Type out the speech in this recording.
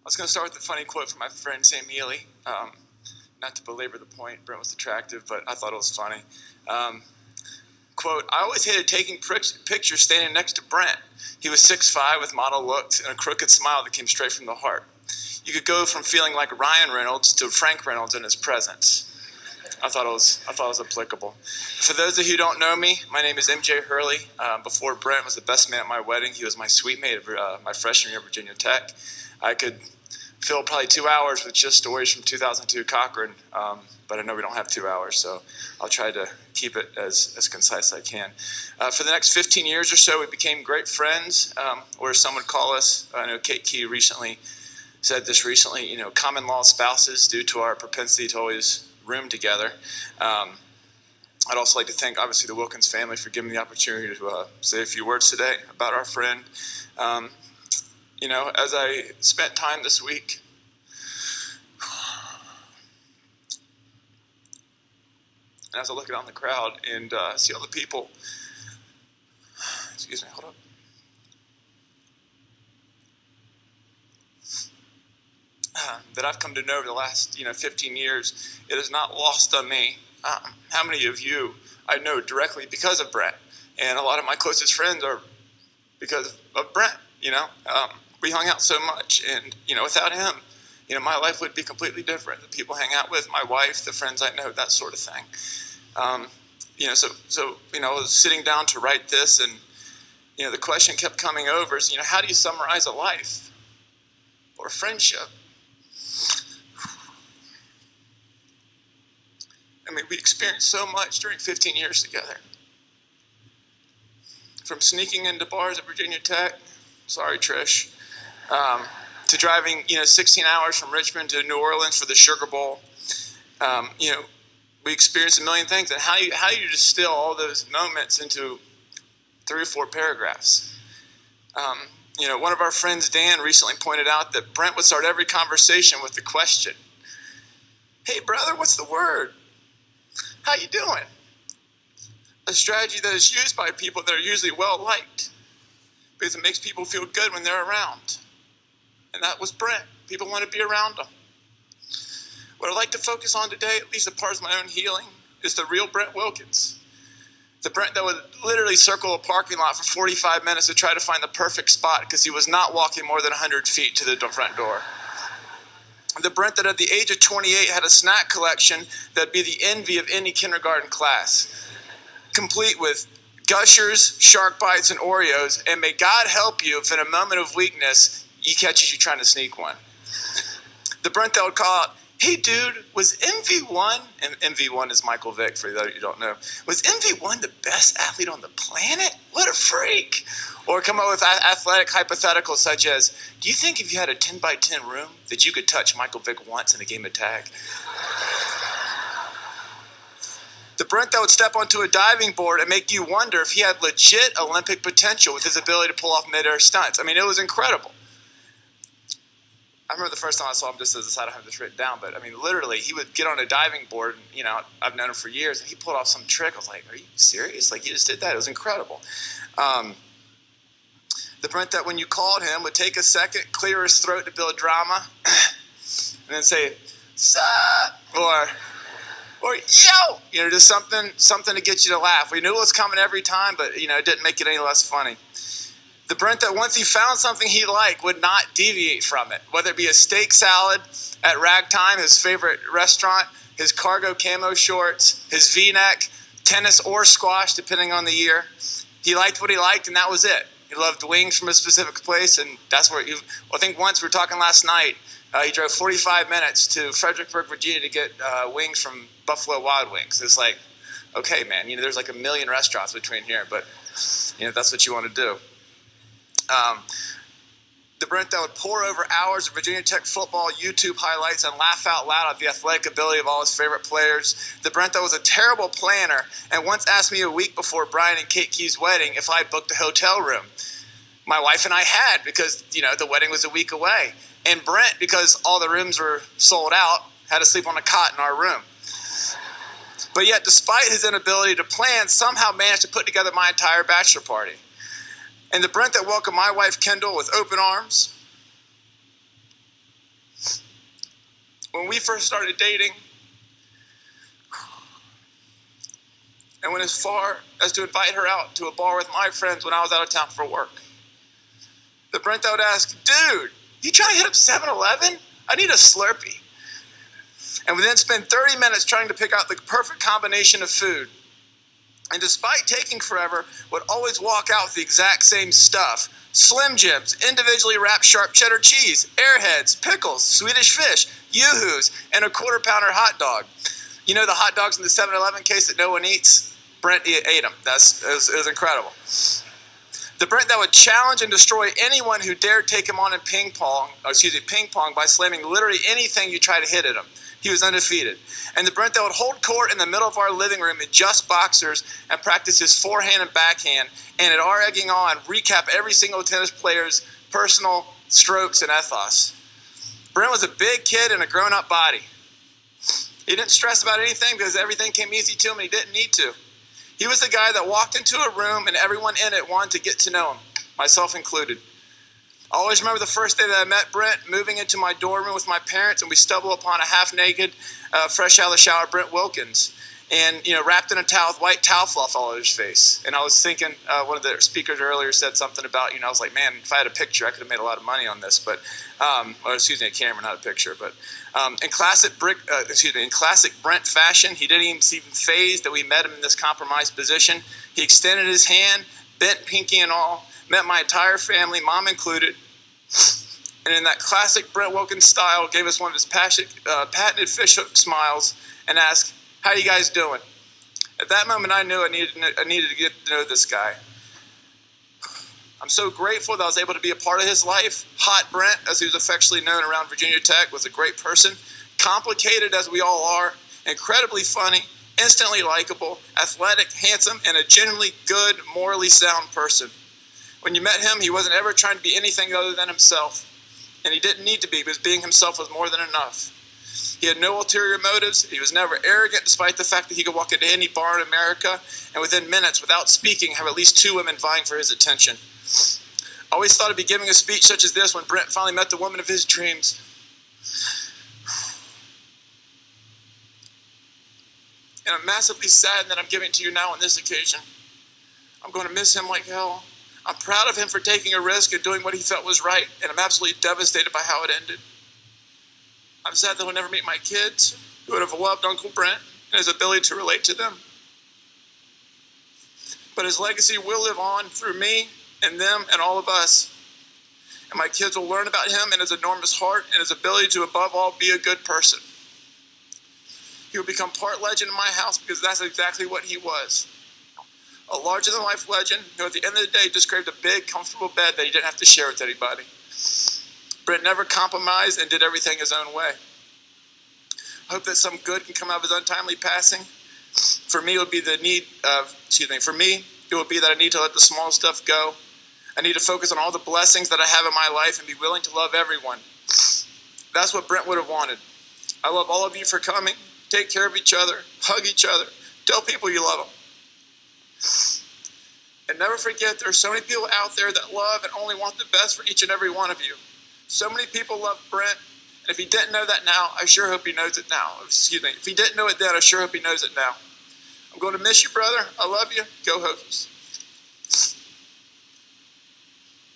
I was going to start with a funny quote from my friend Sam Healy. Not to belabor the point, Brent was attractive, but I thought it was funny. Quote, I always hated taking pictures standing next to Brent. He was 6'5" with model looks and a crooked smile that came straight from the heart. You could go from feeling like Ryan Reynolds to Frank Reynolds in his presence. I thought it was applicable. For those of you who don't know me, my name is MJ Healy. Before Brent was the best man at my wedding, he was my suite mate at my freshman year at Virginia Tech. I could fill probably 2 hours with just stories from 2002 Cochrane, but I know we don't have 2 hours, so I'll try to keep it as concise as I can. For the next 15 years or so, we became great friends, or as some would call us. I know Kate Key said this recently, common law spouses due to our propensity to always room together. I'd also like to thank, obviously, the Wilkins family for giving me the opportunity to say a few words today about our friend. As I spent time this week, and as I look around the crowd and see all the people, excuse me, hold up. That I've come to know over the last 15 years, it is not lost on me how many of you I know directly because of Brent, and a lot of my closest friends are because of Brent. We hung out so much, and without him, my life would be completely different. The people I hang out with, my wife, the friends I know, that sort of thing. So I was sitting down to write this, and the question kept coming over is, how do you summarize a life or a friendship? We experienced so much during 15 years together. From sneaking into bars at Virginia Tech, sorry Trish, to driving 16 hours from Richmond to New Orleans for the Sugar Bowl. We experienced a million things, and how you distill all those moments into 3 or 4 paragraphs. One of our friends, Dan, recently pointed out that Brent would start every conversation with the question, "Hey brother, what's the word? How you doing?" A strategy that is used by people that are usually well-liked because it makes people feel good when they're around. And that was Brent. People want to be around him. What I'd like to focus on today, at least as part of my own healing, is the real Brent Wilkins. The Brent that would literally circle a parking lot for 45 minutes to try to find the perfect spot because he was not walking more than 100 feet to the front door. The Brent that at the age of 28 had a snack collection that'd be the envy of any kindergarten class, complete with Gushers, Shark Bites, and Oreos, and may God help you if in a moment of weakness he catches you trying to sneak one. The Brent that would call out, "Hey dude, was MV1," and MV1 is Michael Vick for those you don't know, "was MV1 the best athlete on the planet? What a freak." Or come up with athletic hypotheticals such as, "Do you think if you had a 10 by 10 room that you could touch Michael Vick once in a game of tag?" The Brent that would step onto a diving board and make you wonder if he had legit Olympic potential with his ability to pull off mid-air stunts. It was incredible. I remember the first time I saw him, just as I don't have this written down, but literally, he would get on a diving board, and I've known him for years, and he pulled off some trick. I was like, "Are you serious? Like, he just did that?" It was incredible. The Brent that when you called him would take a second, clear his throat to build drama, and then say, "Sup?" or "Yo!" Just something to get you to laugh. We knew it was coming every time, but it didn't make it any less funny. The Brent that once he found something he liked would not deviate from it, whether it be a steak salad at Ragtime, his favorite restaurant, his cargo camo shorts, his V-neck, tennis or squash, depending on the year. He liked what he liked, and that was it. He loved wings from a specific place, and that's where I think once we were talking last night, he drove 45 minutes to Fredericksburg, Virginia to get wings from Buffalo Wild Wings. It's like, okay, man, there's like a million restaurants between here, but that's what you want to do. The Brent that would pour over hours of Virginia Tech football YouTube highlights and laugh out loud at the athletic ability of all his favorite players. The Brent that was a terrible planner and once asked me a week before Brian and Kate Key's wedding if I had booked a hotel room. My wife and I had because, the wedding was a week away. And Brent, because all the rooms were sold out, had to sleep on a cot in our room. But yet, despite his inability to plan, somehow managed to put together my entire bachelor party. And the Brent that welcomed my wife, Kendall, with open arms, When we first started dating, and went as far as to invite her out to a bar with my friends when I was out of town for work. The Brent that would ask, dude, you trying to hit up 7-Eleven? I need a Slurpee. And we then spend 30 minutes trying to pick out the perfect combination of food. And despite taking forever, would always walk out with the exact same stuff. Slim Jims, individually wrapped sharp cheddar cheese, Airheads, pickles, Swedish fish, Yoo-Hoos, and a quarter-pounder hot dog. You know the hot dogs in the 7-Eleven case that no one eats? Brent ate them. It was incredible. The Brent that would challenge and destroy anyone who dared take him on in ping pong by slamming literally anything you try to hit at him. He was undefeated. And the Brent that would hold court in the middle of our living room in just boxers and practice his forehand and backhand, and at our egging on, recap every single tennis player's personal strokes and ethos. Brent was a big kid in a grown-up body. He didn't stress about anything because everything came easy to him and he didn't need to. He was the guy that walked into a room and everyone in it wanted to get to know him, myself included. I always remember the first day that I met Brent, moving into my dorm room with my parents, and we stumbled upon a half-naked, fresh out of the shower Brent Wilkins, and wrapped in a towel with white towel fluff all over his face. And I was thinking, one of the speakers earlier said something about, I was like, man, if I had a picture, I could have made a lot of money on this. But, a camera, not a picture. But in classic Brent fashion, he didn't even seem phased that we met him in this compromised position. He extended his hand, bent pinky and all, met my entire family, mom included, and in that classic Brent Wilkins style, gave us one of his patented fishhook smiles and asked, "How you guys doing?" At that moment, I knew I needed to get to know this guy. I'm so grateful that I was able to be a part of his life. Hot Brent, as he was affectionately known around Virginia Tech, was a great person, complicated as we all are, incredibly funny, instantly likable, athletic, handsome, and a genuinely good, morally sound person. When you met him, he wasn't ever trying to be anything other than himself. And he didn't need to be, because being himself was more than enough. He had no ulterior motives. He was never arrogant, despite the fact that he could walk into any bar in America and within minutes, without speaking, have at least 2 women vying for his attention. I always thought I'd be giving a speech such as this when Brent finally met the woman of his dreams. And I'm massively saddened that I'm giving it to you now on this occasion. I'm going to miss him like hell. I'm proud of him for taking a risk and doing what he felt was right, and I'm absolutely devastated by how it ended. I'm sad that he'll never meet my kids, who would have loved Uncle Brent and his ability to relate to them. But his legacy will live on through me and them and all of us. And my kids will learn about him and his enormous heart and his ability to, above all, be a good person. He will become part legend in my house because that's exactly what he was. A larger-than-life legend who at the end of the day just craved a big, comfortable bed that he didn't have to share with anybody. Brent never compromised and did everything his own way. I hope that some good can come out of his untimely passing. For me, it would be that I need to let the small stuff go. I need to focus on all the blessings that I have in my life and be willing to love everyone. That's what Brent would have wanted. I love all of you for coming. Take care of each other. Hug each other. Tell people you love them. And never forget, there are so many people out there that love and only want the best for each and every one of you. So many people love Brent, and if he didn't know that now, I sure hope he knows it now. If he didn't know it then, I sure hope he knows it now. I'm going to miss you, brother. I love you. Go Hokies.